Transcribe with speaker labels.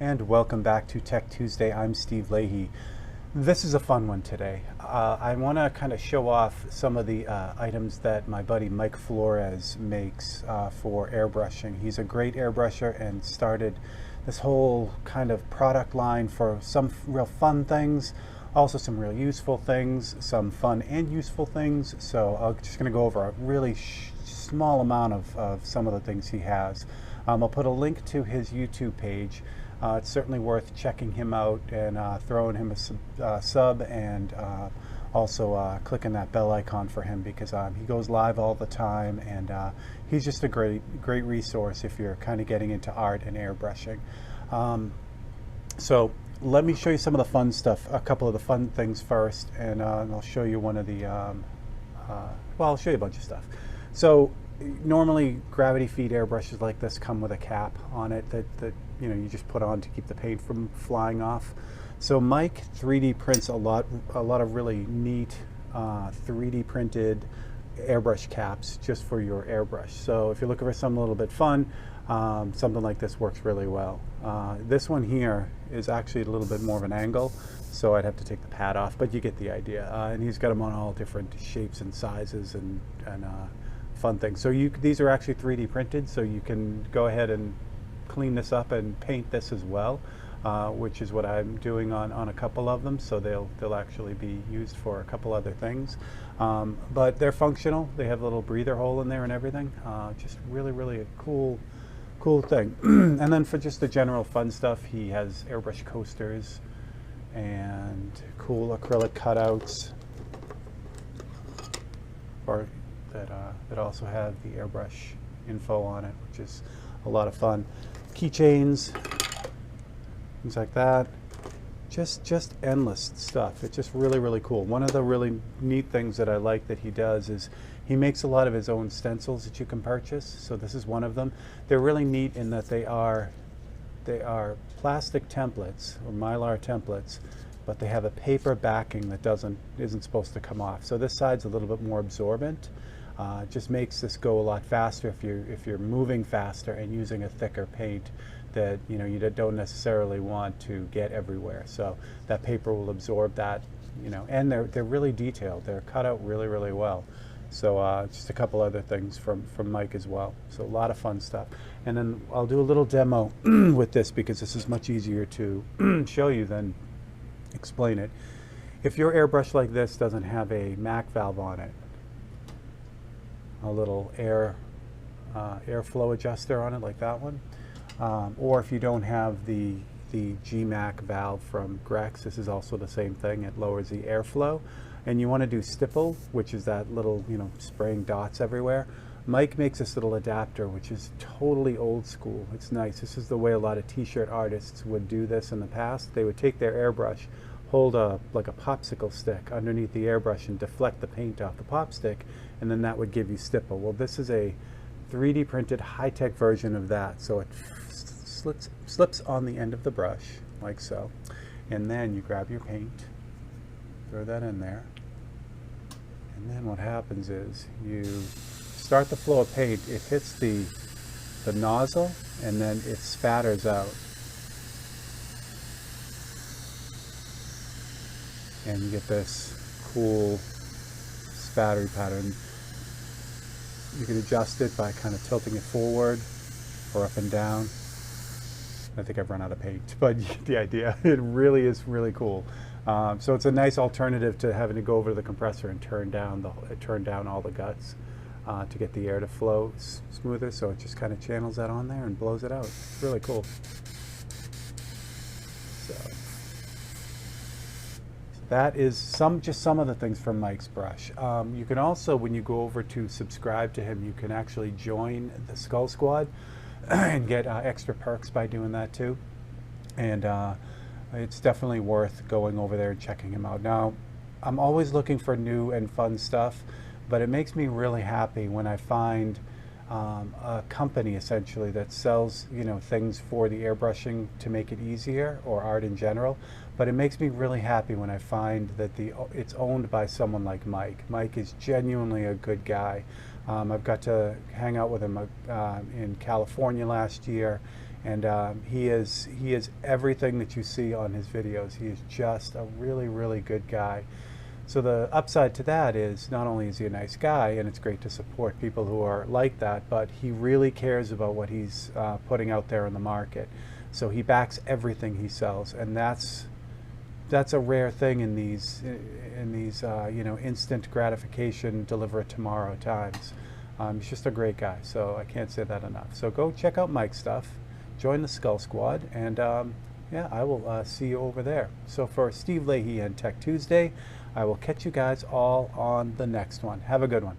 Speaker 1: And welcome back to Tech Tuesday. I'm Steve Leahy. This is a fun one today. I want to kind of show off some of the items that my buddy Mike Flores makes for airbrushing. He's a great airbrusher and started this whole kind of product line for some real fun things, also some real useful things, some fun and useful things. So I'm just going to go over a really small amount of some of the things he has. I'll put a link to his YouTube page. It's certainly worth checking him out and throwing him a sub and also clicking that bell icon for him because he goes live all the time, and he's just a great resource if you're kind of getting into art and airbrushing. So let me show you some of the fun stuff, a couple of the fun things first, and I'll show you one of the, well, I'll show you a bunch of stuff. So normally gravity feed airbrushes like this come with a cap on it that you just put on to keep the paint from flying off. So Mike 3D prints a lot of really neat 3D printed airbrush caps just for your airbrush. So if you're looking for something a little bit fun, something like this works really well. This one here is actually a little bit more of an angle, so I'd have to take the pad off, but you get the idea. And he's got them on all different shapes and sizes and fun things. So these are actually 3D printed, so you can go ahead and clean this up and paint this as well, which is what I'm doing on a couple of them. So they'll actually be used for a couple other things, but they're functional. They have a little breather hole in there and everything. Just really a cool thing. And then for just the general fun stuff, he has airbrush coasters and cool acrylic cutouts that also have the airbrush info on it, which is a lot of fun. Keychains, things like that. Just endless stuff. It's just really cool. One of the really neat things that I like that he does is he makes a lot of his own stencils that you can purchase. So this is one of them. They're really neat in that they are plastic templates or Mylar templates, but they have a paper backing that isn't supposed to come off. So this side's a little bit more absorbent. It just makes this go a lot faster if you're moving faster and using a thicker paint that you don't necessarily want to get everywhere. So that paper will absorb that, and they're really detailed. They're cut out really well. So just a couple other things from Mike as well. So a lot of fun stuff. And then I'll do a little demo with this because this is much easier to show you than explain it. If your airbrush like this doesn't have a MAC valve on it, a little airflow adjuster on it like that one, or if you don't have the GMAC valve from Grex, this is also the same thing. It lowers the airflow, and you want to do Stipple, which is that little spraying dots everywhere. Mike makes this little adapter, which is totally old school. It's nice. This is the way a lot of t-shirt artists would do this in the past. They would take their airbrush, hold like a popsicle stick underneath the airbrush and deflect the paint off the pop stick, and then that would give you Stipple. Well, this is a 3D printed high-tech version of that. So it slips on the end of the brush like so, and then you grab your paint, throw that in there, and then what happens is you start the flow of paint. It hits the nozzle and then it spatters out, and you get this cool spattery pattern. You can adjust it by kind of tilting it forward or up and down. I think I've run out of paint, but the idea, it really is really cool. So it's a nice alternative to having to go over to the compressor and turn down all the guts to get the air to flow smoother. So it just kind of channels that on there and blows it out. It's really cool. So that is just some of the things from Mike's brush. You can also, when you go over to subscribe to him, you can actually join the Skull Squad and get extra perks by doing that too. And it's definitely worth going over there and checking him out. Now, I'm always looking for new and fun stuff, but it makes me really happy when I find a company essentially that sells things for the airbrushing to make it easier, or art in general. But it makes me really happy when I find that it's owned by someone like Mike. Mike is genuinely a good guy. I've got to hang out with him in California last year, And he is everything that you see on his videos. He is just a really, really good guy. So the upside to that is not only is he a nice guy, and it's great to support people who are like that, but he really cares about what he's putting out there in the market. So he backs everything he sells, and that's a rare thing in these you know, instant gratification, deliver it tomorrow times. He's just a great guy, so I can't say that enough. So go check out Mike's stuff, join the Skull Squad, and yeah, I will see you over there. So for Steve Leahy and Tech Tuesday, I will catch you guys all on the next one. Have a good one.